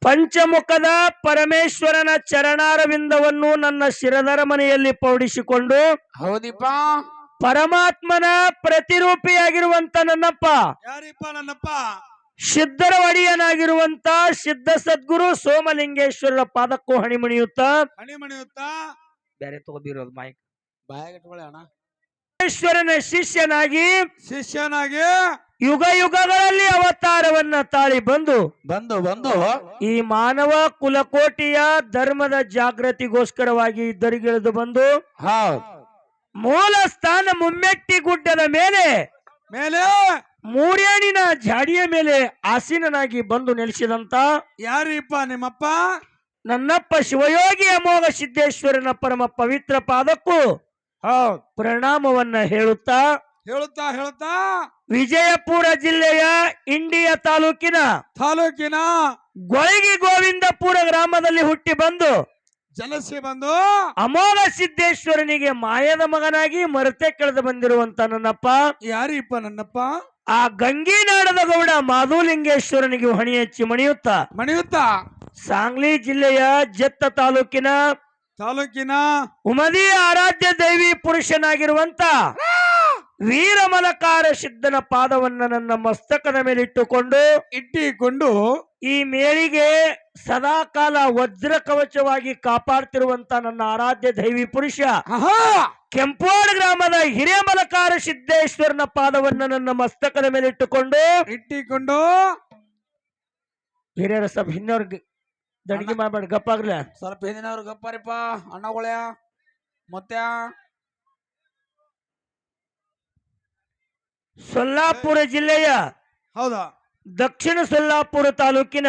ಪಂಚಮುಖದ ಪರಮೇಶ್ವರನ ಚರಣಾರವಿಂದವನ್ನು ನನ್ನ ಶಿರದರ ಮನೆಯಲ್ಲಿ ಪೌಡಿಸಿಕೊಂಡು ಹೌದಿಪ್ಪ. ಪರಮಾತ್ಮನ ಪ್ರತಿರೂಪಿಯಾಗಿರುವಂತ ನನ್ನಪ್ಪ ಯಾರಿಪ್ಪ ನನ್ನಪ್ಪ? ಸಿದ್ಧರ ಒಡೆಯನಾಗಿರುವಂತ ಸಿದ್ಧ ಸದ್ಗುರು ಸೋಮಲಿಂಗೇಶ್ವರರ ಪಾದಕ್ಕೂ ಹಣಿಮಣಿಯುತ್ತ ಬೇರೆ ತಗೋದಿರೋದು ಮೈಕ್ ಬಾಯಾಗಿಟ್ಕೊಳ್ಳಿ ಅಣ್ಣ. ಈಶ್ವರನ ಶಿಷ್ಯನಾಗಿ ಯುಗ ಯುಗಗಳಲ್ಲಿ ಅವತಾರವನ್ನ ತಾಳಿ ಬಂದು ಈ ಮಾನವ ಕುಲಕೋಟಿಯ ಧರ್ಮದ ಜಾಗೃತಿಗೋಸ್ಕರವಾಗಿ ಇದ್ದರಿಗಿಳಿದು ಬಂದು ಮೂಲ ಸ್ಥಾನ ಮುಮ್ಮೆಟ್ಟಿ ಗುಡ್ಡದ ಮೇಲೆ ಮೂರೇಣಿನ ಜಾಡಿಯ ಮೇಲೆ ಆಸೀನನಾಗಿ ಬಂದು ನೆಲೆಸಿದಂತ ಯಾರಿಪ್ಪ ನಿಮ್ಮಪ್ಪ? ನನ್ನಪ್ಪ ಶಿವಯೋಗಿ ಅಮೋಘ ಸಿದ್ದೇಶ್ವರನ ಪರಮ ಪವಿತ್ರ ಪಾದಕ್ಕೂ ಪ್ರಣಾಮವನ್ನ ಹೇಳುತ್ತಾ ವಿಜಯಪುರ ಜಿಲ್ಲೆಯ ಇಂಡಿಯ ತಾಲೂಕಿನ ಗೊಳಗಿ ಗೋವಿಂದಪುರ ಗ್ರಾಮದಲ್ಲಿ ಹುಟ್ಟಿ ಬಂದು ಜಲಸಿ ಬಂದು ಅಮೋಘ ಸಿದ್ದೇಶ್ವರನಿಗೆ ಮಾಯದ ಮಗನಾಗಿ ಮರತೆ ಕೆಳೆದು ಬಂದಿರುವಂತ ನನ್ನಪ್ಪ ಯಾರಿಪ್ಪ ನನ್ನಪ್ಪ? ಆ ಗಂಗಿನಾಡದ ಗೌಡ ಮಾಧುಲಿಂಗೇಶ್ವರನಿಗೆ ಹಣಿ ಹಚ್ಚಿ ಮಣಿಯುತ್ತಾ ಸಾಂಗ್ಲಿ ಜಿಲ್ಲೆಯ ಜತ್ತ ತಾಲೂಕಿನ ಉಮದಿ ಆರಾಧ್ಯ ದೈವಿ ಪುರುಷನಾಗಿರುವಂತ ವೀರಮಲಕಾರ ಸಿದ್ಧನ ಪಾದವನ್ನ ನನ್ನ ಮಸ್ತಕದ ಮೇಲೆ ಇಟ್ಟಿಕೊಂಡು ಈ ಮೇಳಿಗೆ ಸದಾಕಾಲ ವಜ್ರ ಕವಚವಾಗಿ ಕಾಪಾಡ್ತಿರುವಂತ ನನ್ನ ಆರಾಧ್ಯ ದೈವಿ ಪುರುಷ ಕೆಂಪೋಡ ಗ್ರಾಮದ ಹಿರೇಮಲಕಾರ ಸಿದ್ದೇಶ್ವರನ ಪಾದವನ್ನ ನನ್ನ ಮಸ್ತಕದ ಮೇಲೆ ಇಟ್ಟಿಕೊಂಡು ಹಿರಿಯರ ಸಬ್ ಹಿನ್ನೋರ್ಗೆ ದಡ್ಗಿ ಮಾಡ್ಬೇಡ ಗಪ್ಪಾಗ್ಲ ಸ್ವಲ್ಪ ಹಿಂದಿನವ್ರು ಗಪ್ಪಾರಿಪ್ಪ ಅಣ್ಣಗೊಳ್ಯ ಮತ್ತೆ ಸೊಲ್ಲಾಪುರ ಜಿಲ್ಲೆಯ ದಕ್ಷಿಣ ಸೊಲ್ಲಾಪುರ ತಾಲೂಕಿನ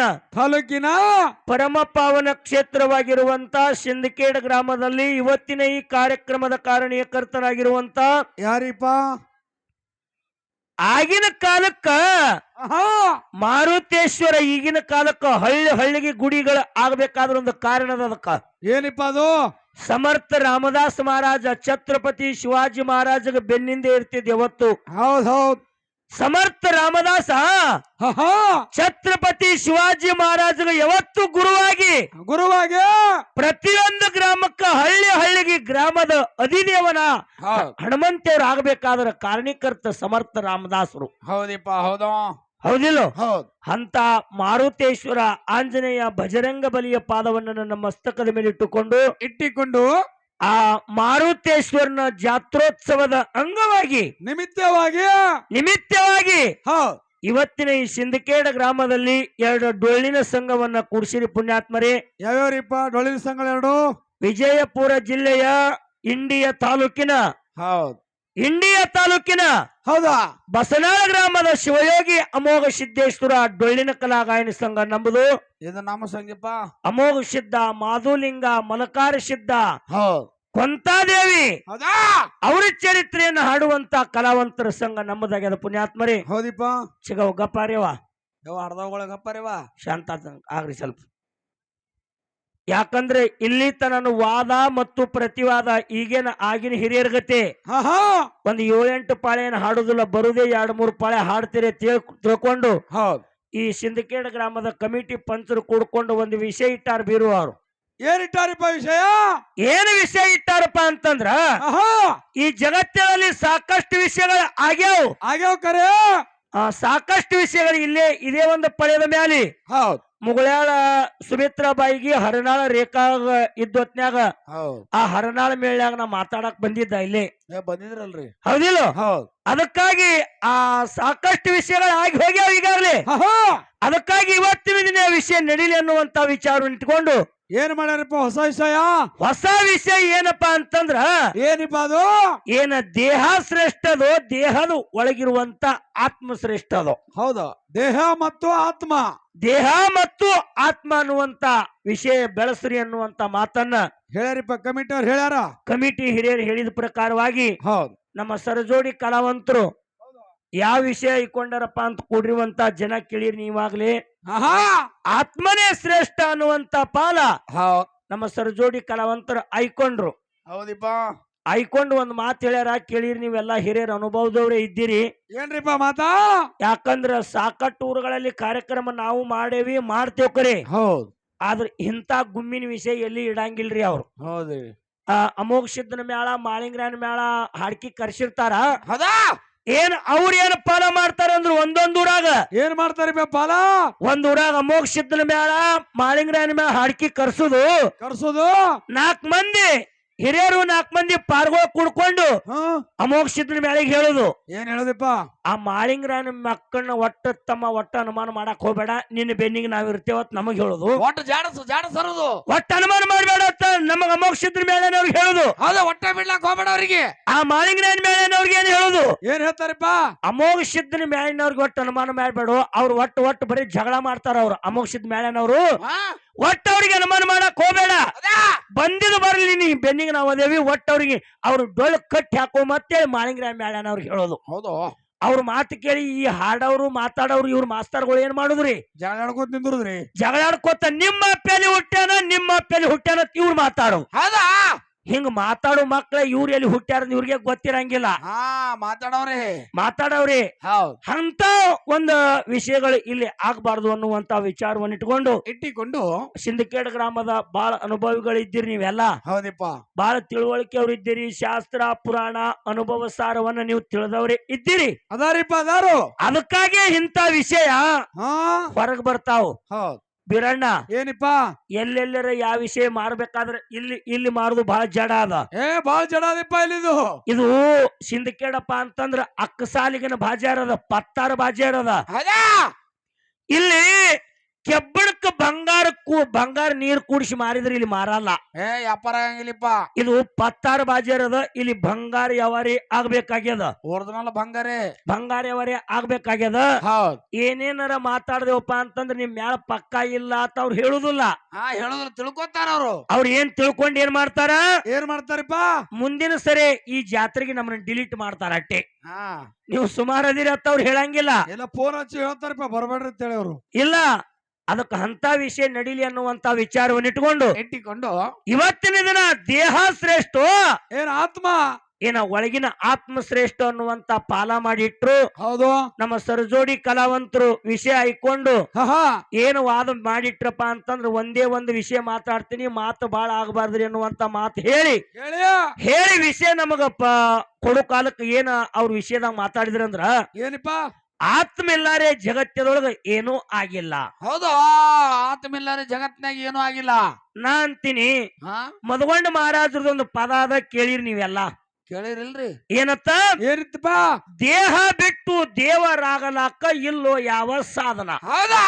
ಪರಮ ಪಾವನ ಕ್ಷೇತ್ರವಾಗಿರುವಂತ ಸಿಂದಕೇಡ ಗ್ರಾಮದಲ್ಲಿ ಇವತ್ತಿನ ಈ ಕಾರ್ಯಕ್ರಮದ ಕಾರಣೀಯಕರ್ತರಾಗಿರುವಂತ ಯಾರಿಪ್ಪ? ಆಗಿನ ಕಾಲಕ್ಕ ಮಾರುತೇಶ್ವರ ಈಗಿನ ಕಾಲಕ್ಕ ಹಳ್ಳಿಗೆ ಗುಡಿಗಳ ಆಗ್ಬೇಕಾದ್ರ ಒಂದು ಕಾರಣದ ಅದಕ್ಕ ಏನಿಪ್ಪ ಅದು? ಸಮರ್ಥ ರಾಮದಾಸ್ ಮಹಾರಾಜ ಛತ್ರಪತಿ ಶಿವಾಜಿ ಮಹಾರಾಜಗ ಬೆನ್ನಿಂದ ಇರ್ತಿದ್ ಯಾವತ್ತು. ಹೌದ್ ಸಮರ್ಥ ರಾಮದಾಸ ಛತ್ರಪತಿ ಶಿವಾಜಿ ಮಹಾರಾಜಗ ಯಾವತ್ತು ಗುರುವಾಗಿ ಪ್ರತಿಯೊಂದು ಗ್ರಾಮಕ್ಕ ಹಳ್ಳಿಗೆ ಗ್ರಾಮದ ಅಧಿದೇವನ ಹನುಮಂತೇವ್ರು ಆಗ್ಬೇಕಾದ್ರ ಕಾರಣೀಕರ್ತ ಸಮರ್ಥ ರಾಮದಾಸರು. ಹೌದಿಪ್ಪ ಹೌದಿಲ್ಲ? ಅಂತ ಮಾರುತೇಶ್ವರ ಆಂಜನೇಯ ಭಜರಂಗ ಬಲಿಯ ಪಾದವನ್ನು ನನ್ನ ಮಸ್ತಕದ ಮೇಲೆ ಇಟ್ಟಿಕೊಂಡು ಆ ಮಾರುತೇಶ್ವರನ ಜಾತ್ರೋತ್ಸವದ ಅಂಗವಾಗಿ ನಿಮಿತ್ತವಾಗಿ ಇವತ್ತಿನ ಈ ಸಿಂದಕೇಡ ಗ್ರಾಮದಲ್ಲಿ 2 ಡೊಳ್ಳಿನ ಸಂಘವನ್ನ ಕೂಡಿಸಿರಿ ಪುಣ್ಯಾತ್ಮರೇ. ಯಾವ್ಯಾವ್ರಿಪ್ಪ ಡೊಳ್ಳಿನ ಸಂಘಗಳು? ವಿಜಯಪುರ ಜಿಲ್ಲೆಯ ಇಂಡಿಯ ತಾಲೂಕಿನ ಬಸನಾಳ ಗ್ರಾಮದ ಶಿವಯೋಗಿ ಅಮೋಘ ಸಿದ್ದೇಶ್ವರ ಡೊಳ್ಳಿನ ಕಲಾಗಾಯನ ಸಂಘ ನಂಬುದು. ಇದು ನಾಮ ಸಂಘಪ್ಪ. ಅಮೋಘ ಸಿದ್ಧ, ಮಾಧುಲಿಂಗ, ಮಲಕಾರ ಸಿದ್ಧ, ಕೊಂತಾದೇವಿ ಅವರ ಚರಿತ್ರೆಯನ್ನು ಹಾಡುವಂತ ಕಲಾವಂತರ ಸಂಘ ನಮ್ಮದಾಗ್ಯದ ಪುಣ್ಯಾತ್ಮರೇ. ಹೌದಿಪ್ಪ. ಚಿಗವ್ ಗಪ್ಪಾರ್ಯವ ಅರ್ಧಗಳ ಗಪ್ಪಾರ್ಯವ ಶಾಂತ ಆಗ್ರಿ ಸ್ವಲ್ಪ. ಯಾಕಂದ್ರೆ ಇಲ್ಲಿ ತನನು ವಾದ ಮತ್ತು ಪ್ರತಿವಾದ ಆಗಿನ ಹಿರಿಯರ ಗತೆ ಒಂದು 7-8 ಪಾಳೆಯನ್ನು ಹಾಡುದಿಲ್ಲ, ಬರುದೇ 2-3 ಪಾಳೆ ಹಾಡ್ತೀರಿ ತಿಳ್ಕೊಂಡು ಈ ಸಿಂದಕೇಡ ಗ್ರಾಮದ ಕಮಿಟಿ ಪಂಚರು ಕೂಡ್ಕೊಂಡು ಒಂದು ವಿಷಯ ಇಟ್ಟಾರ ಬೀರು. ಅವರು ಏನಿಟ್ಟಾರಪ್ಪ ವಿಷಯ? ಏನು ವಿಷಯ ಇಟ್ಟಾರಪ್ಪ ಅಂತಂದ್ರ ಈ ಜಗತ್ತಿನಲ್ಲಿ ಸಾಕಷ್ಟು ವಿಷಯಗಳು ಆಗ್ಯಾವ ಕರೆ. ಸಾಕಷ್ಟು ವಿಷಯಗಳು ಇದೇ ಒಂದು ಪಳೆದ ಮ್ಯಾಲಿ ಮುಗಳಾಳ ಸುಮಿತ್ರಾಬಾಯಿಗೆ ಹರನಾಳ ರೇಖಾ ಇದ್ದೊತ್ನ್ಯಾಗ ಆ ಹರನಾಳ ಮೇಳ್ಯಾಗ ನಾ ಮಾತಾಡಕ್ ಬಂದಿದ್ದ ಇಲ್ಲಿ ಬಂದಿದ್ರಲ್ರಿ. ಹೌದಿಲ್ಲ? ಅದಕ್ಕಾಗಿ ಆ ಸಾಕಷ್ಟು ವಿಷಯಗಳು ಆಗಿ ಹೋಗ್ಯಾವ ಈಗಾಗಲೇ. ಅದಕ್ಕಾಗಿ ಇವತ್ತಿನ ದಿನ ವಿಷಯ ನಡೀಲಿ ಅನ್ನುವಂತ ವಿಚಾರವನ್ನು ಇಟ್ಕೊಂಡು ಏನ್ ಮಾಡ್ಯಾರಪ್ಪ? ಹೊಸ ವಿಷಯ ಏನಪ್ಪಾ ಅಂತಂದ್ರ ಏನಿಪ್ಪ ಅದು? ಏನ ದೇಹ ಶ್ರೇಷ್ಠದೋ ದೇಹದ ಒಳಗಿರುವಂತ ಆತ್ಮ ಶ್ರೇಷ್ಠದೋ? ಹೌದು, ದೇಹ ಮತ್ತು ಆತ್ಮ ಅನ್ನುವಂತ ವಿಷಯ ಬೆಳೆಸ್ರಿ ಅನ್ನುವಂತ ಮಾತನ್ನ ಹೇಳ್ಯಾರಿಪ್ಪ ಕಮಿಟಿ ಅವ್ರು. ಹೇಳ್ಯಾರ ಕಮಿಟಿ ಹಿರಿಯರು ಹೇಳಿದ ಪ್ರಕಾರವಾಗಿ ನಮ್ಮ ಸರಜೋಡಿ ಕಲಾವಂತರು ಯಾವ ವಿಷಯ ಇಟ್ಕೊಂಡಾರಪ್ಪ ಅಂತ ಕೂಡಿರುವಂತ ಜನ ಕೇಳಿರಿ ನೀವಾಗ್ಲಿ. ಆತ್ಮನೇ ಶ್ರೇಷ್ಠ ಅನ್ನುವಂತ ಪಾಲ ನಮ್ಮ ಸರಜೋಡಿ ಕಲಾವಂತರು ಆಯ್ಕೊಂಡ್ರು. ಹೌದಿಪ್ಪ. ಆಯ್ಕೊಂಡು ಒಂದ್ ಮಾತು ಹೇಳ್ಯಾರ ಕೇಳಿರಿ, ನೀವೆಲ್ಲ ಹಿರಿಯರ ಅನುಭವದವ್ರೆ ಇದ್ದೀರಿ. ಏನ್ರಿಪ್ಪ ಮಾತಾ? ಯಾಕಂದ್ರ ಸಾಕಷ್ಟು ಊರುಗಳಲ್ಲಿ ಕಾರ್ಯಕ್ರಮ ನಾವು ಮಾಡೇವಿ, ಮಾಡ್ತೇವ್ ಕರೆ. ಹೌದ್ ಆದ್ರ ಇಂತ ಗುಮ್ಮಿನ ವಿಷಯ ಎಲ್ಲಿ ಇಡಂಗಿಲ್ರಿ ಅವ್ರು. ಹೌದ್ರಿ. ಅಮೋಘ ಸಿದ್ದನ ಮೇಳ, ಮಾಳಿಂಗ್ರಾಯನ ಮೇಳ ಹಾಡ್ಕಿ ಕರ್ಸಿರ್ತಾರ. ಹೌದಾ? ಏನ್ ಅವ್ರ ಏನ್ ಪಾಲ ಮಾಡ್ತಾರ ಅಂದ್ರ ಒಂದೊಂದ್ ಊರಾಗ ಏನ್ ಮಾಡ್ತಾರಿಪ್ಪ ಪಾಲ? ಒಂದ್ ಊರಾಗ ಅಮೋಘ ಸಿದ್ದನ ಮೇಳ, ಮಾಳಿಂಗ್ರಾಯನ ಮೇಳ ಹಾಡ್ಕಿ ಕರ್ಸುದು. ಕರ್ಸೋದು 4 ಮಂದಿ ಹಿರಿಯರು 4 ಮಂದಿ ಪಾರ್ಗಳು ಕುಡ್ಕೊಂಡು ಅಮೋಘ ಸಿದ್ದನ ಮೇಳಿಗೆ ಹೇಳುದು. ಏನ್ ಹೇಳುದಿಪ್ಪ? ಆ ಮಾಳಿಂಗ್ರಾಯನ ಮಕ್ಕಳನ್ನ ಒಟ್ಟ ಅನುಮಾನ ಮಾಡಕ್ ಹೋಗ್ಬೇಡ, ನಿನ್ನ ಬೆನ್ನಿಗೆ ನಾವ್ ಇರ್ತೇವತ್ ನಮಗ್ ಹೇಳುದು. ಒಟ್ಟು ಜಾಡಸರುದು, ಒಟ್ಟ ಅನುಮಾನ ಮಾಡ್ಬೇಡ ಅಂತ ನಮಗ ಅಮೋಘ ಸಿದ್ದನ ಮೇಳನವ್ರಿಗೆ ಹೇಳುದು. ಹೌದಾ? ಒಟ್ಟ ಬಿಡ್ಲಾಕ್ ಹೋಗ್ಬೇಡ ಅವ್ರಿಗೆ. ಆ ಮಾಳಿಂಗ್ರಾಯನ ಮೇಳನವ್ರಿಗೆ ಏನ್ ಹೇಳುದು? ಏನ್ ಹೇಳ್ತಾರಪ್ಪ? ಅಮೋಘ ಸಿದ್ದನ ಮೇಳನವ್ರಿಗೆ ಒಟ್ಟು ಅನುಮಾನ ಮಾಡ್ಬೇಡ, ಅವ್ರು ಒಟ್ಟು ಬರೀ ಜಗಳ ಮಾಡ್ತಾರ. ಅವ್ರು ಅಮೋಘ ಸಿದ್ದ ಮೇಳನವ್ರು ಒಟ್ಟ ಅವ್ರಿಗೆ ಅನುಮಾನ ಮಾಡಕ್ ಹೋಗ್ಬೇಡ, ಬಂದಿದ್ ಬರ್ಲಿ, ನೀ ಬೆನ್ನಿಗೆ ನಾವ್ ಅದೇವಿ, ಒಟ್ಟವ್ರಿಗೆ ಅವ್ರು ಡೊಳ್ಳು ಕಟ್ಟಿ ಹಾಕೋ ಮತ್ತೆ ಮಾಳಿಂಗ್ರಾಯ ಮೇಳನವ್ರಿಗೆ ಹೇಳೋದು. ಹೌದು. ಅವ್ರ ಮಾತು ಕೇಳಿ ಈ ಹಾಡವ್ರು ಮಾತಾಡೋರು ಇವ್ರ ಮಾಸ್ತರ್ಗಳು ಏನ್ ಮಾಡುದ್ರಿ? ಜಗಳ ಆಡ್ಕೋತ ನಿಂದ್ರುದ್ರಿ. ಜಗಳ ಆಡ್ಕೋತ ನಿಮ್ಮ ಅಪ್ಪೆಲಿ ಹುಟ್ಟ್ಯಾನ ಇವ್ರು ಮಾತಾಡೋ. ಹೌದಾ? ಹಿಂಗ ಮಾತಾಡೋ ಮಕ್ಳ ಇವ್ರು ಎಲ್ಲಿ ಹುಟ್ಟ್ಯಾರ ಇವ್ರಿಗೆ ಗೊತ್ತಿರಂಗಿಲ್ಲ. ಮಾತಾಡವ್ರಿ. ಅಂತ ಒಂದು ವಿಷಯಗಳು ಇಲ್ಲಿ ಆಗ್ಬಾರ್ದು ಅನ್ನುವಂತ ವಿಚಾರವನ್ನು ಇಟ್ಕೊಂಡು ಸಿಂದಕೇಡ್ ಗ್ರಾಮದ ಬಾಳ ಅನುಭವಿಗಳು ಇದ್ದೀರಿ ನೀವೆಲ್ಲ. ಹೌದಪ್ಪ. ಬಾಳ ತಿಳುವಳಿಕೆ ಅವ್ರು ಇದ್ದೀರಿ. ಶಾಸ್ತ್ರ ಪುರಾಣ ಅನುಭವ ಸಾರವನ್ನ ನೀವು ತಿಳಿದವ್ರಿ ಇದ್ದೀರಿ. ಅದಾರಿಪ್ಪ ಅದಾರು. ಅದಕ್ಕಾಗಿ ಇಂತ ವಿಷಯ ಹೊರಗ್ ಬರ್ತಾವ್. ಬಿರಣ್ಣ ಏನಿಪ್ಪ? ಎಲ್ಲೆಲ್ಲರ ಯಾವ ವಿಷಯ ಮಾಡ್ಬೇಕಾದ್ರೆ ಇಲ್ಲಿ ಮಾಡುದು ಬಹಳ ಜಡ ಅದ. ಬಹಳ ಜಡ ಅದಪ್ಪ ಇಲ್ಲಿದು. ಇದು ಸಿಂದಕೇಡಪ್ಪ ಅಂತಂದ್ರ ಅಕ್ಕಸಾಲಿಗಿನ ಬಾಜಾರ್ ಅದ, ಪತ್ತಾರ ಬಾಜಾರ್ ಅದ. ಇಲ್ಲಿ ಕೆಬ್ಬಣಕ್ಕ ಬಂಗಾರ ನೀರ್ ಕೂಡಿಸಿ ಮಾರಿದ್ರೆ ಇಲ್ಲಿ ಮಾರಲ್ಲ. ವ್ಯಾಪಾರ ಆಗಂಗಿಲ್ಲಪ್ಪ. ಇದು ಪತ್ತಾರ ಬಾಜಾರ್ ಅದ, ಇಲ್ಲಿ ಬಂಗಾರ ವ್ಯವಹಾರ ಆಗ್ಬೇಕಾಗ್ಯದ. ಒರಿಜಿನಲ್ ಬಂಗಾರ ವ್ಯವಹಾರ ಆಗ್ಬೇಕಾಗ್ಯದ. ಏನೇನಾರ ಮಾತಾಡ್ದೇವಪ್ಪ ಅಂತಂದ್ರ ನಿಮ್ ಮ್ಯಾಲ ಪಕ್ಕ ಇಲ್ಲ ಅಂತ ಅವ್ರು ಹೇಳುದಿಲ್ಲ. ಹೇಳುದ್ರ ತಿಳ್ಕೊತಾರ ಅವ್ರು. ಅವ್ರು ಏನ್ ತಿಳ್ಕೊಂಡ್ ಏನ್ ಮಾಡ್ತಾರಪ್ಪ? ಮುಂದಿನ ಸರಿ ಈ ಜಾತ್ರೆಗೆ ನಮ್ಮನ್ನ ಡಿಲೀಟ್ ಮಾಡ್ತಾರ ಅಟ್ಟೆ. ನೀವು ಸುಮಾರು ಅದಿರಿ ಅಂತ ಅವ್ರು ಹೇಳಂಗಿಲ್ಲ. ಎಲ್ಲ ಫೋನ್ ಹಚ್ಚಿ ಹೇಳ್ತಾರಪ್ಪ ಬರ್ಬೇಡ್ರಿ ಅಂತ ಹೇಳಿ ಅವ್ರು. ಇಲ್ಲ, ಅದಕ್ಕೆ ಅಂತ ವಿಷಯ ನಡೀಲಿ ಅನ್ನುವಂತ ವಿಚಾರವನ್ನು ಇಟ್ಟುಕೊಂಡು ಇವತ್ತಿನ ದಿನ ದೇಹ ಶ್ರೇಷ್ಠ, ಆತ್ಮ ಒಳಗಿನ ಆತ್ಮ ಶ್ರೇಷ್ಠ ಅನ್ನುವಂತ ಪಾಲ ಮಾಡಿಟ್ರು. ಹೌದು. ನಮ್ಮ ಸರ್ಜೋಡಿ ಕಲಾವಂತರು ವಿಷಯ ಆಯ್ಕೊಂಡು ಏನು ವಾದ ಮಾಡಿಟ್ರಪ್ಪ ಅಂತಂದ್ರೆ ಒಂದೇ ಒಂದು ವಿಷಯ ಮಾತಾಡ್ತೀನಿ, ಮಾತು ಬಾಳ ಆಗಬಾರ್ದ್ರಿ ಅನ್ನುವಂತ ಮಾತು ಹೇಳಿ ವಿಷಯ ನಮಗ ಕೊಡು ಕಾಲಕ್ಕೆ ಏನ ಅವ್ರ ವಿಷಯದಾಗ ಮಾತಾಡಿದ್ರಂದ್ರ ಏನಿಪ್ಪ? ಆತ್ಮ ಇಲ್ಲಾರೆ ಜಗತ್ತದೊಳಗ ಏನೂ ಆಗಿಲ್ಲ. ಹೌದು, ಆತ್ಮ ಇಲ್ಲಾರೆ ಜಗತ್ನಾಗ ಏನೂ ಆಗಿಲ್ಲ. ನಾ ಅಂತೀನಿ, ಮದಗೊಂಡ ಮಹಾರಾಜರದೊಂದು ಪದ ಅದ, ಕೇಳಿರಿ ನೀವೆಲ್ಲ? ಕೇಳಿರಿಲ್ರಿ? ಏನತ್ತ? ಏನಿತ್ತಪ್ಪ? ದೇಹ ಬಿಟ್ಟು ದೇವರಾಗಲಾಕ ಇಲ್ಲೋ ಯಾವ ಸಾಧನ. ಹೌದಾ?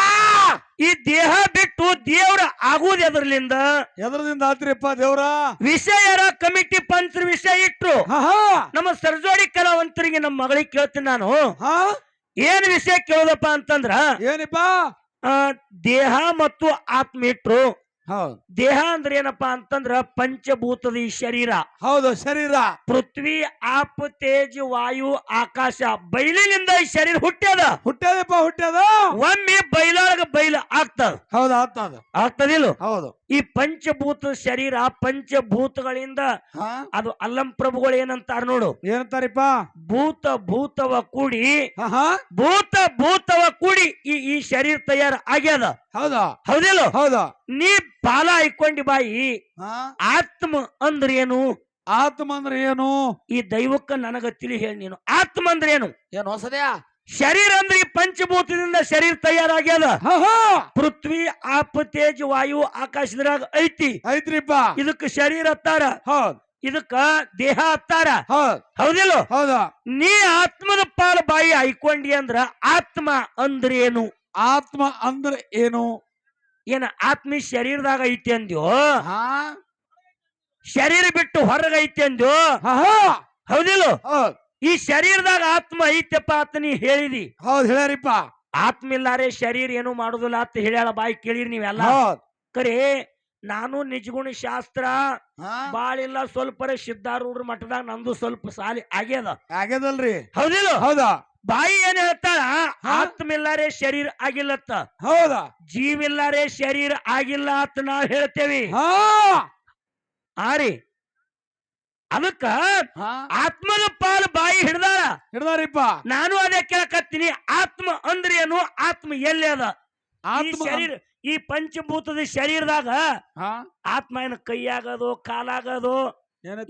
ಈ ದೇಹ ಬಿಟ್ಟು ದೇವ್ರ ಆಗುವುದು ಎದರ್ಲಿಂದ ಆತ್ರಿಪ್ಪ ದೇವ್ರ? ವಿಷಯರ ಕಮಿಟಿ ಪಂಚರ ವಿಷಯ ಇಟ್ರು. ನಮ್ಮ ಸರ್ಜೋಡಿ ಕಲಾವಂತರಿಗೆ ನಮ್ಮ ಮಗಳಿಗೆ ಕೇಳ್ತೀನಿ ನಾನು, ಏನ್ ವಿಷಯ ಕೇಳೋದಪ್ಪ ಅಂತಂದ್ರ ಏನಿಪ್ಪ? ದೇಹ ಮತ್ತು ಆತ್ಮ ಇಟ್ರು. ದೇಹ ಅಂದ್ರೆ ಏನಪ್ಪಾ ಅಂತಂದ್ರ ಪಂಚಭೂತದ ಈ ಶರೀರ. ಹೌದು, ಶರೀರ. ಪೃಥ್ವಿ, ಆಪ್, ತೇಜ್, ವಾಯು, ಆಕಾಶ, ಬೈಲಿನಿಂದ ಈ ಶರೀರ ಹುಟ್ಟ್ಯದ. ಒಮ್ಮೆ ಬೈಲಾಗ ಬೈಲ ಆಗ್ತದ. ಹೌದು, ಆಗ್ತದಿಲ್ಲ? ಹೌದು. ಈ ಪಂಚಭೂತ ಶರೀರ, ಪಂಚಭೂತಗಳಿಂದ ಅದು ಅಲ್ಲಂ ಪ್ರಭುಗಳು ಏನಂತಾರ ನೋಡು. ಏನಂತಾರಿಪ್ಪ? ಭೂತವ ಕೂಡಿ ಈ ಶರೀರ ತಯಾರ ಆಗ್ಯದ. ಹೌದಾ? ಹೌದಿಲ್ಲ? ಹೌದಾ? ನೀ ಪಾಲ ಹಾಕೊಂಡಿ ಬಾಯಿ. ಆತ್ಮ ಅಂದ್ರೆ ಏನು? ಆತ್ಮ ಅಂದ್ರೆ ಏನು? ಈ ದೈವಕ್ಕ ನನಗ ತಿಳಿ ಹೇಳಿ ನೀನು. ಆತ್ಮ ಅಂದ್ರೆ ಏನು? ಹೊಸದ್ಯಾ? ಶರೀರ ಅಂದ್ರೆ ಈ ಪಂಚಭೂತದಿಂದ ಶರೀರ ತಯಾರಾಗ್ಯದ. ಪೃಥ್ವಿ, ಆಪ್, ತೇಜ್, ವಾಯು, ಆಕಾಶದ್ರಾಗ ಐತ್ರಿಪ್ಪ. ಇದಕ್ಕ ಶರೀರ ಹತ್ತಾರ, ಇದಕ್ಕ ದೇಹ ಹತ್ತಾರ. ಹೌದಿಲ್ಲ? ಹೌದಾ? ನೀ ಆತ್ಮದ ಪಾಲ ಬಾಯಿ ಹಾಕೊಂಡಿ ಅಂದ್ರ ಆತ್ಮ ಅಂದ್ರೆ ಏನು? ಆತ್ಮ ಅಂದ್ರೆ ಏನು? ಏನ ಆತ್ಮ ಶರೀರದಾಗ ಐತಿ ಅಂದ್ಯೋ, ಶರೀರ ಬಿಟ್ಟು ಹೊರಗೈತಿ ಅಂದ್ಯೋ? ಹೌದಿಲ್ಲ? ಈ ಶರೀರದಾಗ ಆತ್ಮ ಐತಪ್ಪ ಅಂತ ನೀ ಹೇಳಿದಿ. ಹೌದು, ಹೇಳ್ಯಾರಿಪ್ಪ. ಆತ್ಮ ಇಲ್ಲಾರೆ ಶರೀರ ಏನು ಮಾಡುದಿಲ್ಲ ಅಂತ ಹೇಳ್ಯಾಳ, ಬಾಯಿ ಕೇಳಿರಿ ನೀವೆಲ್ಲ. ಕರೆ ನಾನು ನಿಜಗುಣ ಶಾಸ್ತ್ರ ಬಾಳಿಲ್ಲ, ಸ್ವಲ್ಪ ಸಿದ್ಧಾರೂಢ ಮಠದಾಗ ನಂದು ಸ್ವಲ್ಪ ಸಾಲಿ ಆಗ್ಯದಲ್ರಿ? ಹೌದಿಲ್ಲ? ಹೌದಾ? ಬಾಯಿ ಏನ್ ಹೇಳ್ತಾಳ? ಆತ್ಮ ಇಲ್ಲಾರೆ ಶರೀರ ಆಗಿಲ್ಲತ್ತ. ಹೌದಾ? ಜೀವ ಇಲ್ಲಾರೆ ಶರೀರ ಆಗಿಲ್ಲ ಅಂತ ನಾವ್ ಹೇಳ್ತೇವಿ. ಅದಕ್ಕ ಹಾ ಆತ್ಮದ ಪಾಲು ಬಾಯಿ ಹಿಡ್ದಾರಿಪ್ಪ. ನಾನು ಅದೇ ಕೇಳಕತ್ತೀನಿ. ಆತ್ಮ ಅಂದ್ರೆ ಏನು? ಆತ್ಮ ಎಲ್ಲಿ ಅದ? ಈ ಆತ್ಮ ಶರೀರ, ಈ ಪಂಚಭೂತದ ಶರೀರದಾಗ ಹಾ ಆತ್ಮ ಏನು ಕೈಯಾಗದು, ಕಾಲಾಗದು,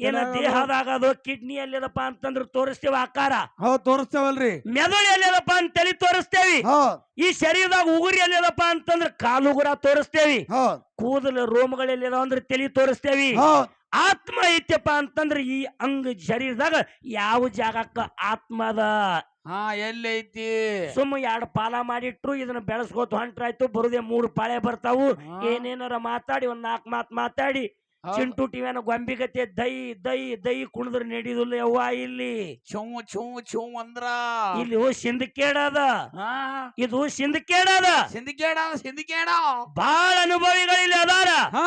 ಏನ ದೇಹದಾಗದು, ಕಿಡ್ನಿ ಎಲ್ಲಿದಪ್ಪ ಅಂತಂದ್ರ ತೋರಿಸ್ತೇವೆ ಆಕಾರ. ಹೌದ್ ತೋರಿಸ್ತೇವಲ್ರಿ. ಮೆದುಳು ಎಲ್ಲಿದಪ್ಪ ಅಂತ ತಲೆ ತೋರಿಸ್ತೇವಿ. ಹೌದ್ ಈ ಶರೀರದಾಗ ಉಗುರು ಎಲ್ಲಿದಪ್ಪ ಅಂತಂದ್ರ ಕಾಲುಗುರ ತೋರಿಸ್ತೇವಿ. ಹೌದ್ ಕೂದಲು ರೋಮಗಳು ಎಲ್ಲಿದಾವ ಅಂದ್ರೆ ತಲೆ ತೋರಿಸ್ತೇವಿ. ಹೌದ್ ಆತ್ಮ ಐತ್ಯಪ್ಪ ಅಂತಂದ್ರ ಈ ಅಂಗ ಶರೀರದಾಗ ಯಾವ ಜಾಗಕ್ಕ ಆತ್ಮ ಅದ? ಹಾ ಎಲ್ಲಿ ಐತಿ? ಸುಮ್ಮ 2 ಪಾಲ ಮಾಡಿಟ್ರು, ಇದನ್ನ ಬೆಳೆಸ್ಕೋತ ಹೊಂಟ್ರಾಯ್ತು. ಬರುದೇ 3 ಪಾಳೆ ಬರ್ತಾವು. ಹಾ. ಏನೇನಾರ ಮಾತಾಡಿ, 1 4 ಮಾತು ಮಾತಾಡಿ, ಹೌದು. ಚಿಂಟು ಟಿವಿನ ಗೊಂಬಿಗತೆ ದೈ ದೈ ದೈ ಕುಣಿದ್ರ ನಡೀದಿಲ್ಲ ಯವ್ವ. ಇಲ್ಲಿ ಚೂ ಚೂ ಚೂ ಅಂದ್ರ ಇಲ್ಲಿ ಸಿಂದಕೇಡ ಅದ. ಹಾ ಇದು ಸಿಂದಕೇಡ ಅದ. ಸಿಂದಿಕೇಡ ಬಾಳ ಅನುಭವಿಗಳಿಲ್ಲಿ ಅದಾರ. ಹಾ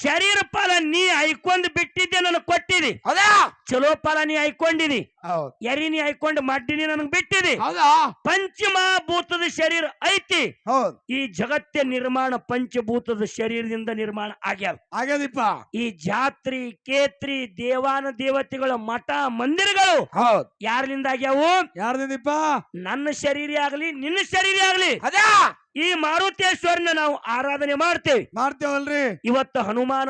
ಶರೀರ ಪಾಲ ನೀ ಐಕೊಂಡ್ ಬಿಟ್ಟಿದ್ದೆ, ನನಗ್ ಕೊಟ್ಟಿದಿ. ಹೌದಾ ಚಲೋ ಪಾಲ ನೀ ಐಕೊಂಡಿದಿ. ಹೌದ್ ಎರಿ ನೀ ಐಕೊಂಡ್ ಮಡ್ಡಿನಿ ನನಗ್ ಬಿಟ್ಟಿದಿ. ಹೌದಾ ಪಂಚಮಹಾಭೂತದ ಶರೀರ ಐತಿ. ಹೌದ್ ಈ ಜಗತ್ತಿನ ನಿರ್ಮಾಣ ಪಂಚಭೂತದ ಶರೀರದಿಂದ ನಿರ್ಮಾಣ ಆಗ್ಯಾವ. ಆಗ್ಯದಿಪ್ಪ. ಈ ಜಾತ್ರಿ, ಕೇತ್ರಿ, ದೇವಾನ ದೇವತೆಗಳ ಮಠ ಮಂದಿರಗಳು ಹೌದ್ ಯಾರ್ಲಿಂದ ಆಗ್ಯಾವು? ಯಾರ್ದಿಪ್ಪ? ನನ್ನ ಶರೀರ ಆಗ್ಲಿ, ನಿನ್ನ ಶರೀರ ಆಗ್ಲಿ, ಹೌದಾ ಈ ಮಾರುತೇಶ್ವರನ ನಾವು ಆರಾಧನೆ ಮಾಡ್ತೇವೆ. ಮಾಡ್ತೇವಲ್ರಿ. ಇವತ್ತು ಹನುಮಾನ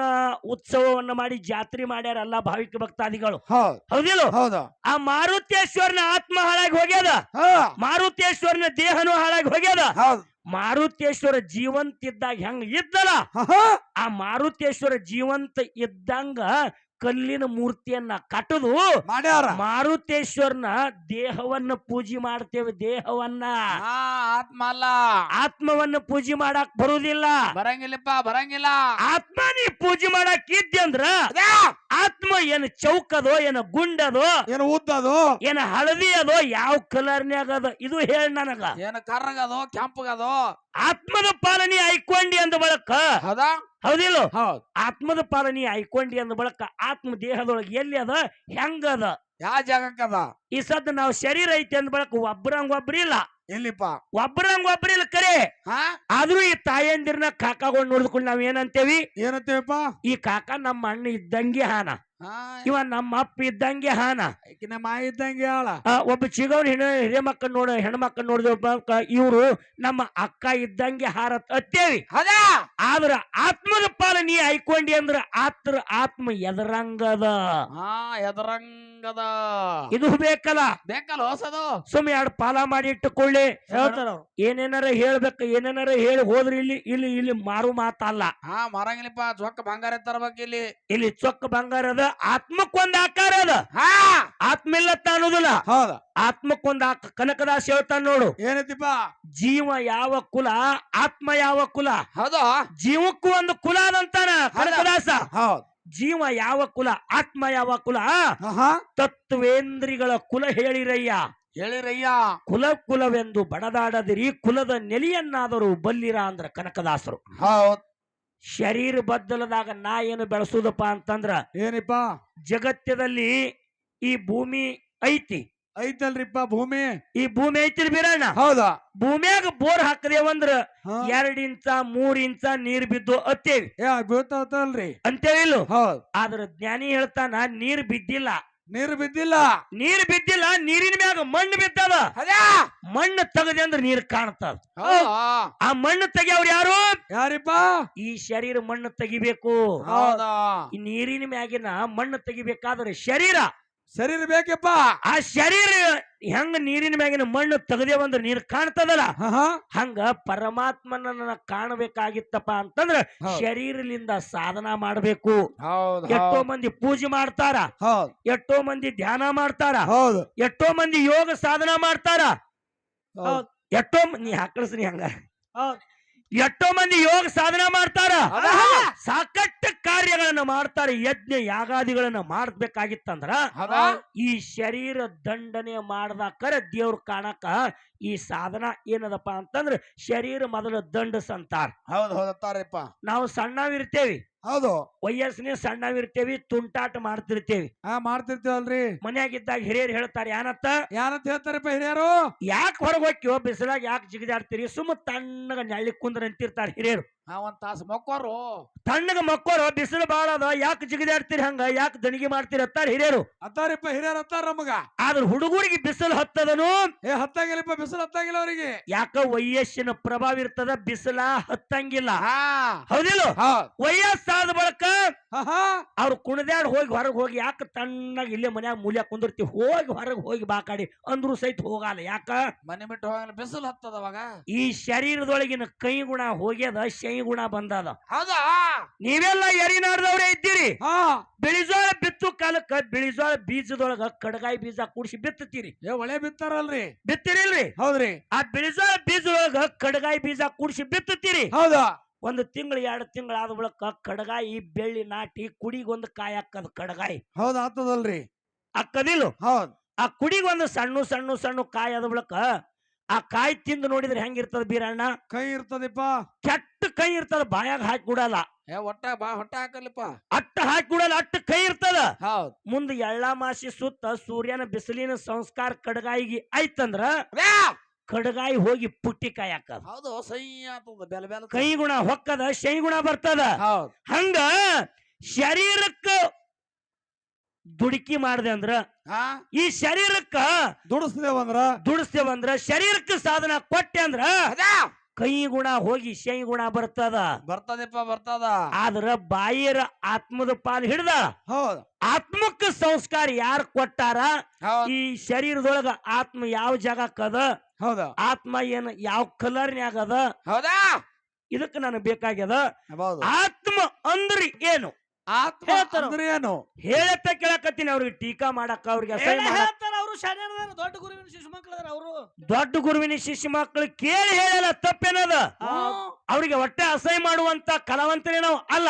ಉತ್ಸವವನ್ನ ಮಾಡಿ ಜಾತ್ರೆ ಮಾಡ್ಯಾರ ಎಲ್ಲ ಭಾವಿಕ ಭಕ್ತಾದಿಗಳು. ಹೌದ್ ಹೌದಿಲ್ಲ? ಹೌದ. ಆ ಮಾರುತೇಶ್ವರನ ಆತ್ಮ ಹಾಳಾಗಿ ಹೋಗ್ಯದ. ಹಾ ಮಾರುತೇಶ್ವರನ ದೇಹನೂ ಹಾಳಾಗಿ ಹೋಗ್ಯದ. ಹೌದ್ ಮಾರುತೇಶ್ವರ ಜೀವಂತ ಇದ್ದಾಗ ಹೆಂಗ ಇದ್ದಲ್ಲ, ಹಾ ಆ ಮಾರುತೇಶ್ವರ ಜೀವಂತ ಇದ್ದಂಗ ಕಲ್ಲಿನ ಮೂರ್ತಿಯನ್ನ ಕಟ್ಟದು ಮಾಡ್ಯಾರ. ಮಾರುತೇಶ್ವರನ ದೇಹವನ್ನ ಪೂಜೆ ಮಾಡ್ತೇವೆ. ದೇಹವನ್ನ, ಹಾ ಆತ್ಮ ಅಲ್ಲ. ಆತ್ಮವನ್ನ ಪೂಜೆ ಮಾಡಕ್ ಬರುವುದಿಲ್ಲ. ಬರಂಗಿಲ್ಲಪ್ಪ ಬರಂಗಿಲ್ಲ. ಆತ್ಮ ನೀ ಪೂಜೆ ಮಾಡಕ್ ಇದ್ದೆ ಅಂದ್ರ ಹೌದಾ? ಆತ್ಮ ಏನು ಚೌಕದೋ, ಏನು ಗುಂಡದೋ, ಏನು ಉದ್ದದು? ಏನು ಹಳದಿ ಅದೋ, ಯಾವ ಕಲರ್ನ್ಯಾಗ ಅದ ಇದು ಹೇಳ ನನಗ. ಏನು ಕರ್ರಗದು ಕೆಂಪಗದು? ಆತ್ಮದ ಪಾಲನೆ ಐಕೊಂಡಿ ಅಂದ ಬಳಕ, ಹೌದಾ ಹೌದಿಲ್ಲ? ಹೌದ್ ಆತ್ಮದ ಪಾಲನೆ ಐಕೊಂಡಿ ಅಂದ ಬಳಕ ಆತ್ಮ ದೇಹದೊಳಗೆ ಎಲ್ಲಿ ಅದ, ಹೆಂಗದ? ಯಾವ ಜಾಗಕ್ಕದ? ಈ ಸದ್ ನಾವು ಶರೀರ ಐತಿ ಅಂದ ಬಳಕ ಒಬ್ಬರಂಗ ಒಬ್ರಿಲ್ಲ, ಎಲ್ಲಿಪ್ಪ? ಒಬ್ಬರಂಗ ಒಬ್ರಿಲ್ಲ ಕರೆ. ಹಾ ಆದ್ರೂ ಈ ತಾಯಂದಿರ್ನ ಕಾಕಾಗಳು ನೋಡಿದ್ಕೊಂಡು ನಾವ್ ಏನಂತೇವಿ? ಏನಂತೇವಪ್ಪ? ಈ ಕಾಕ ನಮ್ಮ ಅಣ್ಣ ಇದ್ದಂಗೆ ಹಾನ, ಹಾ ಇವ ನಮ್ಮ ಅಪ್ಪ ಇದ್ದಂಗೆ ಹಾನ. ಈಕಿನ ಮಾಯಿ ಇದ್ದಂಗೆ ಆಳ. ಒಬ್ಬ ಚಿಗವ್ನ ಹಿರಿಮಕ್ಕಳ ನೋಡ ಹೆಣ್ಮಕ್ಳ ನೋಡಿದ ಇವ್ರು ನಮ್ಮ ಅಕ್ಕ ಇದ್ದಂಗೆ ಹಾರತ್ ಅತ್ತೇವಿ. ಹೌದಾ? ಆದ್ರ ಆತ್ಮದ ಪಾಲ ನೀ ಐಕೊಂಡಿ ಅಂದ್ರ ಆತ್ಮ ಎದರಂಗದ. ಹಾ ಎದರಂಗದ. ಇದು ಬೇಕಲ್ಲ, ಬೇಕಲ್ಲ ಹೊಸದು. ಸುಮ್ 2 ಪಾಲ ಮಾಡಿ ಇಟ್ಟುಕೊಳ್ಳಿ. ಹೇಳ್ತಾರ ಅವ್ರು. ಏನೇನಾರ ಹೇಳ್ಬೇಕು, ಏನೇನಾರ ಹೇಳಿ ಹೋದ್ರಿ ಇಲ್ಲಿ ಇಲ್ಲಿ ಇಲ್ಲಿ ಮಾರು ಮಾತಲ್ಲ. ಹಾ ಮರಂಗಿಲ್ಲಪ್ಪ. ಚೊಕ್ಕ ಬಂಗಾರ ತರ್ಬೇಕು ಇಲ್ಲಿ. ಇಲ್ಲಿ ಚೊಕ್ಕ ಬಂಗಾರ ಅದ. ಆತ್ಮಕ್ಕೊಂದ್ ಆಕಾರ ಅದ. ಹಾ ಆತ್ಮ ಇಲ್ಲತ್ತ ಅನ್ನೋದಿಲ್ಲ. ಹೌದ. ಆತ್ಮಕ್ಕೊಂದ್ ಕನಕದಾಸ ಹೇಳ್ತಾನ ನೋಡು, ಏನೈತಿಪ್ಪ? ಜೀವ ಯಾವ ಕುಲ, ಆತ್ಮ ಯಾವ ಕುಲ. ಹೌದಾ? ಜೀವಕ್ಕೂ ಒಂದು ಕುಲ ಅದಂತಾನ ಕನಕದಾಸ. ಹೌದ್. ಜೀವ ಯಾವ ಕುಲ, ಆತ್ಮ ಯಾವ ಕುಲ? ಹಾ ತತ್ವೇಂದ್ರಿಗಳ ಕುಲ ಹೇಳಿರಯ್ಯ. ಹೇಳಿರಯ್ಯ. ಕುಲವೆಂದು ಬಡದಾಡದಿರಿ, ಕುಲದ ನೆಲೆಯನ್ನಾದರೂ ಬಲ್ಲಿರ ಅಂದ್ರ ಕನಕದಾಸರು. ಹೌದ್. ಶರೀರ ಬದ್ದಲದಾಗ ನಾ ಏನು ಬೆಳೆಸುದಪ್ಪ ಅಂತಂದ್ರ, ಏನಿಪ್ಪ? ಜಗತ್ತದಲ್ಲಿ ಈ ಭೂಮಿ ಐತಿ. ಐತಲ್ರಿಪ್ಪ ಭೂಮಿ. ಈ ಭೂಮಿ ಐತಿ ಬೀರಣ್ಣ. ಹೌದಾ? ಭೂಮಿಯಾಗ ಬೋರ್ ಹಾಕದೇವಂದ್ರ ಹಾ. 2 ಇಂಚ 3 ಇಂಚ ನೀರ್ ಬಿದ್ದು ಅತ್ತೇವಿ ಬೀಳ್ತಾವಲ್ರಿ. ಅಂತೇವಿಲ್ಲ. ಹೌದ್. ಆದ್ರ ಜ್ಞಾನಿ ಹೇಳ್ತಾನ, ನೀರ್ ಬಿದ್ದಿಲ್ಲ. ನೀರು ಬಿದ್ದಿಲ್ಲ. ನೀರ್ ಬಿದ್ದಿಲ್ಲ, ನೀರಿನ ಮ್ಯಾಗ ಮಣ್ಣು ಬಿದ್ದದ. ಹೌದಾ? ಮಣ್ಣು ತೆಗದೆ ಅಂದ್ರ ನೀರ್ ಕಾಣ್ತದ. ಹೌದಾ? ಆ ಮಣ್ಣು ತೆಗಿಯವ್ರು ಯಾರು? ಯಾರಿಪ್ಪ? ಈ ಶರೀರ ಮಣ್ಣು ತೆಗಿಬೇಕು. ಹೌದಾ? ಈ ನೀರಿನ ಮ್ಯಾಗಿನ ಮಣ್ಣು ತೆಗಿಬೇಕಾದ್ರೆ ಶರೀರ ಬೇಕಪ್ಪ. ಆ ಶರೀರ ಹೆಂಗ ನೀರಿನ ಮ್ಯಾಗಿನ ಮಣ್ಣು ತೆಗದೇವಂದ್ರ ನೀರ್ ಕಾಣ್ತದಲ್ಲ, ಹಂಗ ಪರಮಾತ್ಮನ ಕಾಣಬೇಕಾಗಿತ್ತಪ್ಪ ಅಂತಂದ್ರ ಹೌದ್. ಶರೀರಲಿಂದ ಸಾಧನ ಮಾಡ್ಬೇಕು. ಹೌದು. ಎಷ್ಟೋ ಮಂದಿ ಪೂಜೆ ಮಾಡ್ತಾರ, ಹೌದ್ ಎಷ್ಟೋ ಮಂದಿ ಧ್ಯಾನ ಮಾಡ್ತಾರ, ಹೌದು ಎಷ್ಟೋ ಮಂದಿ ಯೋಗ ಸಾಧನ ಮಾಡ್ತಾರ, ಹೌದ್. ನೀ ಹಾಕಳಿಸ್ರಿ ಹಂಗ. ಹೌದ್. ಎಷ್ಟೋ ಮಂದಿ ಯೋಗ ಸಾಧನ ಮಾಡ್ತಾರ, ಹೌದಾ? ಸಾಕಷ್ಟು ಕಾರ್ಯಗಳನ್ನ ಮಾಡ್ತಾರ, ಯಜ್ಞ ಯಾಗಾದಿಗಳನ್ನ ಮಾಡ್ಬೇಕಾಗಿತ್ತಂದ್ರ ಹೌದಾ? ಈ ಶರೀರ ದಂಡನೆ ಮಾಡ್ದಾಕರ ದೇವ್ರ ಕಾಣಕ ಈ ಸಾಧನ ಏನದಪ್ಪ ಅಂತಂದ್ರ ಶರೀರ ಮೊದಲು ದಂಡಸಂತಾರ. ಹೌದು ಹೌದತ್ತಾರಪ್ಪ. ನಾವು ಸಣ್ಣವಿರ್ತೇವಿ, ಹೌದು ವಯಸ್ಸಿನ ಸಣ್ಣವಿರ್ತೇವಿ, ತುಂಟಾಟ ಮಾಡ್ತಿರ್ತೇವಿ. ಮಾಡ್ತಿರ್ತೇವಲ್ರಿ. ಮನ್ಯಾಗಿದ್ದಾಗ ಹಿರಿಯರು ಹೇಳ್ತಾರೆ, ಏನಂತ ಹೇಳ್ತಾರಪ್ಪ ಹಿರಿಯರು? ಯಾಕೆ ಹೊರಗೆ ಹೋಗ್ಯೋ ಬಿಸಿಲಾಗ ಯಾಕೆ ಜಿಗಿದಾಡ್ತೀರಿ, ಸುಮ್ಮ ತಣ್ಣಗ ನೆಳ್ಳಿ ಕುಂದ್ರ ಅಂತಿರ್ತಾರೆ ಹಿರಿಯರು. ಒಂದ್ ತಾಸು ಮಕ್ಕೋರು ತಣ್ಣಗ ಮಕ್ಕೋರು ಬಿಸಿಲು ಬಾಳ ಅದ ಯಾಕೆ ಜಿಗಿದಾಡ್ತೀರಿ ಹಂಗ ಯಾಕೆ ದಣಿಗೆ ಮಾಡ್ತೀರಿ ಅತ್ತಾರ ಹಿರಿಯರು ಅತ್ತಾರಿಪ್ಪ ಹಿರಿಯರ್ ಅತ್ತಾರ ನಮಗ. ಆದ್ರ ಹುಡುಗರಿಗೆ ಬಿಸಿಲು ಹತ್ತದನು ಹತ್ತಾಗಿಲ್ಲಪ್ಪ ಬಿಸಿಲು ಹತ್ತಾಗಿಲ್ಲ ಅವರಿಗೆ. ಯಾಕ ವಯಸ್ಸಿನ ಪ್ರಭಾವ ಇರ್ತದ ಬಿಸಿಲ ಹತ್ತಂಗಿಲ್ಲ. ಹಾ ಹೌದಿಲ್ಲ ಹೌದ್ ವಯಸ್ಸಾದ ಬಳಕ ಹಾ ಅವ್ರು ಕುಣದ್ಯಾಡ್ ಹೋಗಿ ಹೊರಗೆ ಹೋಗಿ ಯಾಕೆ ತಣ್ಣಗ ಇಲ್ಲೇ ಮನ್ಯಾಗ ಮೂಲ್ಯ ಕುಂದಿರ್ತಿ ಹೋಗಿ ಹೊರಗೆ ಹೋಗಿ ಬಾ ಕಾಡಿ ಅಂದ್ರು ಸಹಿತ ಹೋಗಲ್ಲ. ಯಾಕ ಮನೆ ಬಿಟ್ಟು ಹೋಗಲ್ಲ ಬಿಸಿಲು ಹತ್ತದ ಅವಾಗ. ಈ ಶರೀರದೊಳಗಿನ ಕೈ ಗುಣ ಹೋಗ್ಯದ ಶೈ ಗುಣ ಬಂದದ. ಹೌದಾ ನೀವೆಲ್ಲ ಎರಿನಾಡ್ದವ್ರೆ ಇದ್ದೀರಿ. ಹಾ ಬಿಳಿಜೋಳ ಬಿತ್ತು ಕಾಲಕ್ಕ ಬಿಳಿಜೋಳ ಬೀಜದೊಳಗ ಕಡಗಾಯಿ ಬೀಜ ಕೂಡಿಸಿ ಬಿತ್ತತೀರಿ. ಒಳ್ಳೆ ಬಿತ್ತಾರಲ್ರಿ. ಬಿತ್ತಿರಿಲ್ರಿ? ಹೌದ್ರಿ. ಆ ಬಿಳಿಜೋಳ ಬೀಜದೊಳಗ ಕಡಗಾಯಿ ಬೀಜ ಕೂಡಿಸಿ ಬಿತ್ತತೀರಿ. ಹೌದಾ ಒಂದು ತಿಂಗಳು 2 ತಿಂಗಳು ಆದ ಬಳಿಕ ಕಡಗಾಯಿ ಬೆಳ್ಳಿ ನಾಟಿ ಕುಡಿಗೊಂದು ಕಾಯಿ ಹಾಕದ ಕಡಗಾಯಿ. ಹೌದ್ ಆತದಲ್ರಿ. ಅಕ್ಕದಿಲ್ಲ? ಹೌದ್ ಆ ಕುಡಿಗೊಂದು ಸಣ್ಣ ಸಣ್ಣ ಸಣ್ಣ ಕಾಯಿ ಆದ ಬಳಿಕ ಆ ಕಾಯಿ ತಿಂದು ನೋಡಿದ್ರೆ ಹೆಂಗಿರ್ತದ ಬೀರಣ್ಣ? ಕೈ ಇರ್ತದಪ್ಪ. ಕೆಟ್ಟ ಕೈ ಇರ್ತದ, ಬಾಯಾಗ ಹಾಕಿ ಕೊಡಲ್ಲ. ಒಟ್ಟ ಹೊಟ್ಟ ಹಾಕಲಿಪ್ಪ. ಅಟ್ಟ ಹಾಕಿ ಕೊಡಲ್ಲ, ಅಟ್ಟ ಕೈ ಇರ್ತದ. ಹೌದ್ ಮುಂದೆ ಎಳ್ಳ ಮಾಸಿ ಸುತ್ತ ಸೂರ್ಯನ ಬಿಸಿಲಿನ ಸಂಸ್ಕಾರ ಕಡಗಾಯಿಗೆ ಆಯ್ತಂದ್ರ ಕಡಗಾಯಿ ಹೋಗಿ ಪುಟ್ಟಿ ಕಾಯಿ ಹಾಕದ. ಹೌದು ಸೈ ಆತದ ಬೆಲ ಬೆಲ ಕೈ ಗುಣ ಹೊಕ್ಕದ, ಶೈ ಗುಣ ಬರ್ತದ. ಹೌದ್ ಹಂಗ ಶರೀರಕ್ಕ ದುಡುಕಿ ಮಾಡ್ದೆ ಅಂದ್ರ ಹಾ ಈ ಶರೀರಕ್ಕ ದುಡಿಸ್ತೇವಂದ್ರ ಶರೀರಕ್ಕೆ ಸಾಧನ ಕೊಟ್ಟೆ ಅಂದ್ರ ಕೈ ಗುಣ ಹೋಗಿ ಶೈ ಗುಣ ಬರ್ತದ. ಬರ್ತದಪ್ಪ ಬರ್ತದ. ಆದ್ರ ಬಾಯಿರ ಆತ್ಮದ ಪಾಲ್ ಹಿಡ್ದ ಹೌದ್ ಆತ್ಮಕ್ಕ ಸಂಸ್ಕಾರ ಯಾರು ಕೊಟ್ಟಾರ? ಹೌದ್ ಈ ಶರೀರದೊಳಗ ಆತ್ಮ ಯಾವ ಜಾಗಕ್ಕದ, ಹೌದಾ ಆತ್ಮ ಏನ್ ಯಾವ ಕಲರ್ನ್ಯಾಗ ಅದ, ಹೌದಾ ಇದಕ್ಕೆ ನನಗೆ ಬೇಕಾಗ್ಯದ. ಹೌದು. ಆತ್ಮ ಅಂದ್ರಿ ಏನು ಆತ್ಮ ಹೇಳ್ತಾರ. ಅಂದ್ರೆ ಏನು ಹೇಳತ್ತ ಕೇಳಕತ್ತೀನಿ. ಅವ್ರಿಗೆ ಟೀಕಾ ಮಾಡಕ್ಕ, ಅವ್ರಿಗೆ ಅಸಹ್ಯ ಮಾಡಕ್ಕ. ಹೇಳ್ತಾರ ಅವರು ಶಾಣ್ಯರದಾರ, ದೊಡ್ಡ ಗುರುವಿನ ಶಿಶು ಮಕ್ಕಳದಾರ ಅವರು. ದೊಡ್ಡ ಗುರುವಿನ ಶಿಷ್ಯ ಮಕ್ಕಳು ಕೇಳಿ ಹೇಳಲ್ಲ, ತಪ್ಪೇನದ? ಅವ್ರಿಗೆ ಹೊಟ್ಟೆ ಅಸಹ್ಯ ಮಾಡುವಂತ ಕಲಾವಂತರೇ ನಾವು ಅಲ್ಲ.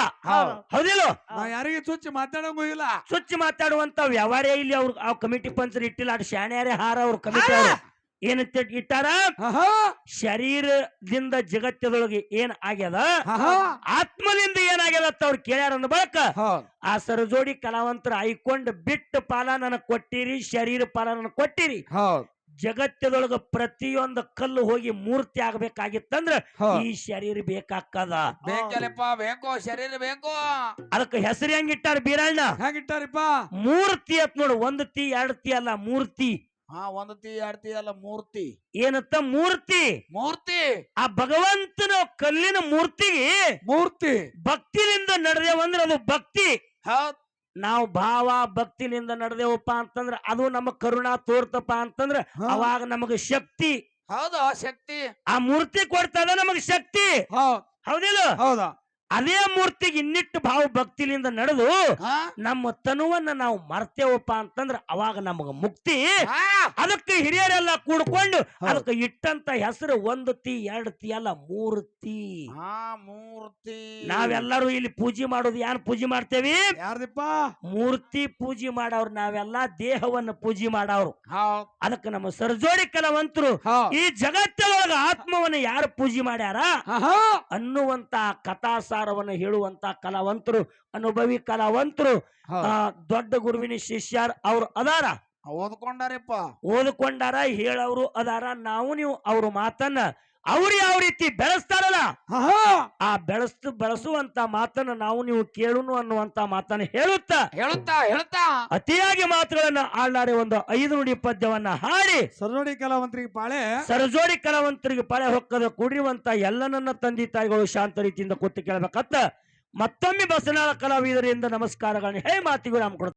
ಹೌದಿಲ್ಲ? ನಾ ಯಾರಿಗೆ ಚುಚ್ಚಿ ಮಾತಾಡಂಗೂ ಇಲ್ಲ. ಸ್ವಚ್ಛ ಮಾತಾಡುವಂತ ವ್ಯವಹಾರ ಇಲ್ಲಿ ಅವ್ರು ಆ ಕಮಿಟಿ ಪಂಚರ್ ಇಟ್ಟಿಲ್ಲ. ಅದು ಶಾಣ್ಯಾರೇ ಹಾರ ಅವ್ರ ಕಮಿಟಿ ಏನಂತ ಇಟ್ಟಾರ? ಶರೀರದಿಂದ ಜಗತ್ತದೊಳಗೆ ಏನ್ ಆಗ್ಯದ, ಆತ್ಮದಿಂದ ಏನಾಗ್ಯದ ಅಂತ ಅವ್ರು ಕೇಳ್ಯಾರ ಅಂದ ಬಳಕ ಆ ಸರಜೋಡಿ ಕಲಾವಂತರ ಆಯ್ಕೊಂಡು ಬಿಟ್ಟು ಪಾಲ ನನಗ್ ಕೊಟ್ಟಿರಿ, ಶರೀರ ಪಾಲ ನನಗ್ ಕೊಟ್ಟಿರಿ. ಜಗತ್ತದೊಳಗ ಪ್ರತಿಯೊಂದು ಕಲ್ಲು ಹೋಗಿ ಮೂರ್ತಿ ಆಗ್ಬೇಕಾಗಿತ್ತಂದ್ರ ಈ ಶರೀರ ಬೇಕಾಕ್ಕದ. ಬೇಕಲ್ಲಪ್ಪ, ಬೇಕು ಶರೀರ ಬೇಕು. ಅದಕ್ಕೆ ಹೆಸರು ಹೆಂಗಿಟ್ಟಾರ ಬೀರಣ್ಣ? ಹೆಂಗಿಟ್ಟಾರಿಪ್ಪ? ಮೂರ್ತಿ ಅಂತ ನೋಡು. 1 ತಿ 2 ತಿ ಅಲ್ಲ, ಮೂರ್ತಿ. ಒಂದು ತಿ 2 ತಿ ಅಲ್ಲ, ಮೂರ್ತಿ. ಏನತ್ತ? ಮೂರ್ತಿ. ಮೂರ್ತಿ ಆ ಭಗವಂತನ ಕಲ್ಲಿನ ಮೂರ್ತಿಗೆ ಮೂರ್ತಿ ಭಕ್ತಿಲಿಂದ ನಡೆದೇವಂದ್ರ ಅದು ಭಕ್ತಿ. ಹೌದ್ ನಾವು ಭಾವ ಭಕ್ತಿಲಿಂದ ನಡೆದೇವಪ್ಪ ಅಂತಂದ್ರ ಅದು ನಮ್ಮ ಕರುಣಾ ತೋರ್ತಪ್ಪ ಅಂತಂದ್ರ ಅವಾಗ ನಮಗ ಶಕ್ತಿ. ಹೌದು ಶಕ್ತಿ. ಆ ಮೂರ್ತಿ ಕೊಡ್ತದ ನಮಗ ಶಕ್ತಿ. ಹೌದಿಲ್ಲ? ಹೌದಾ ಅದೇ ಮೂರ್ತಿಗೆ ಇನ್ನಿಟ್ಟು ಭಾವ ಭಕ್ತಿಲಿಂದ ನಡೆದು ನಮ್ಮ ತನುವನ್ನ ನಾವು ಮರ್ತೇವಪ್ಪ ಅಂತಂದ್ರ ಅವಾಗ ನಮಗ ಮುಕ್ತಿ. ಅದಕ್ಕೆ ಹಿರಿಯರೆಲ್ಲ ಕೂಡ್ಕೊಂಡು ಅದಕ್ಕೆ ಇಟ್ಟಂತ ಹೆಸರು 1 ತಿ 2 ತಿ ಅಲ್ಲ, ಮೂರ್ತಿ. ಮೂರ್ತಿ. ನಾವೆಲ್ಲರೂ ಇಲ್ಲಿ ಪೂಜೆ ಮಾಡೋದು ಯಾರು ಪೂಜೆ ಮಾಡ್ತೇವಿ? ಯಾರ್ದಿಪ್ಪ? ಮೂರ್ತಿ ಪೂಜೆ ಮಾಡವ್ರು ನಾವೆಲ್ಲ ದೇಹವನ್ನ ಪೂಜೆ ಮಾಡವ್ರು. ಅದಕ್ಕೆ ನಮ್ಮ ಸರಜೋಡಿ ಕಲಾವಂತರು ಈ ಜಗತ್ತೊಳಗ ಆತ್ಮವನ್ನ ಯಾರು ಪೂಜೆ ಮಾಡ್ಯಾರ ಅನ್ನುವಂತ ಕಥಾಸಾರವನ್ನ ಹೇಳುವಂತ ಕಲಾವಂತರು, ಅನುಭವಿ ಕಲಾವಂತರು, ದೊಡ್ಡ ಗುರುವಿನ ಶಿಷ್ಯರ್ ಅವ್ರು ಅದಾರ. ಓದ್ಕೊಂಡಾರ, ಹೇಳವ್ರು ಅದಾರ. ನಾವು ನೀವು ಅವ್ರ ಮಾತನ್ನ ಅವ್ರು ಯಾವ ರೀತಿ ಬೆಳೆಸ್ತಾರಲ್ಲ ಆ ಬೆಳೆಸುವಂತ ಮಾತನ್ನ ನಾವು ನೀವು ಕೇಳುನು ಅನ್ನುವಂತ ಮಾತನ್ನ ಹೇಳುತ್ತಾ ಹೇಳುತ್ತಾ ಅತಿಯಾಗಿ ಮಾತುಗಳನ್ನ ಆಡ್ಲಾರೆ ಒಂದು 5 ನುಡಿ ಪದ್ಯವನ್ನ ಹಾಡಿ ಸರಜೋಡಿ ಕಲಾವಂತರಿಗೆ ಪಾಳೆ ಹೊಕ್ಕದ ಕೂಡಿರುವಂತ ಎಲ್ಲ ನನ್ನ ತಂದೆ ತಾಯಿಗಳು ಶಾಂತ ರೀತಿಯಿಂದ ಕೊಟ್ಟು ಕೇಳಬೇಕತ್ತ ಮತ್ತೊಮ್ಮೆ ಬಸನಾಳ ಕಲಾವಿದರಿಂದ ನಮಸ್ಕಾರಗಳನ್ನ ಮಾತಿಗೂ ನಾವು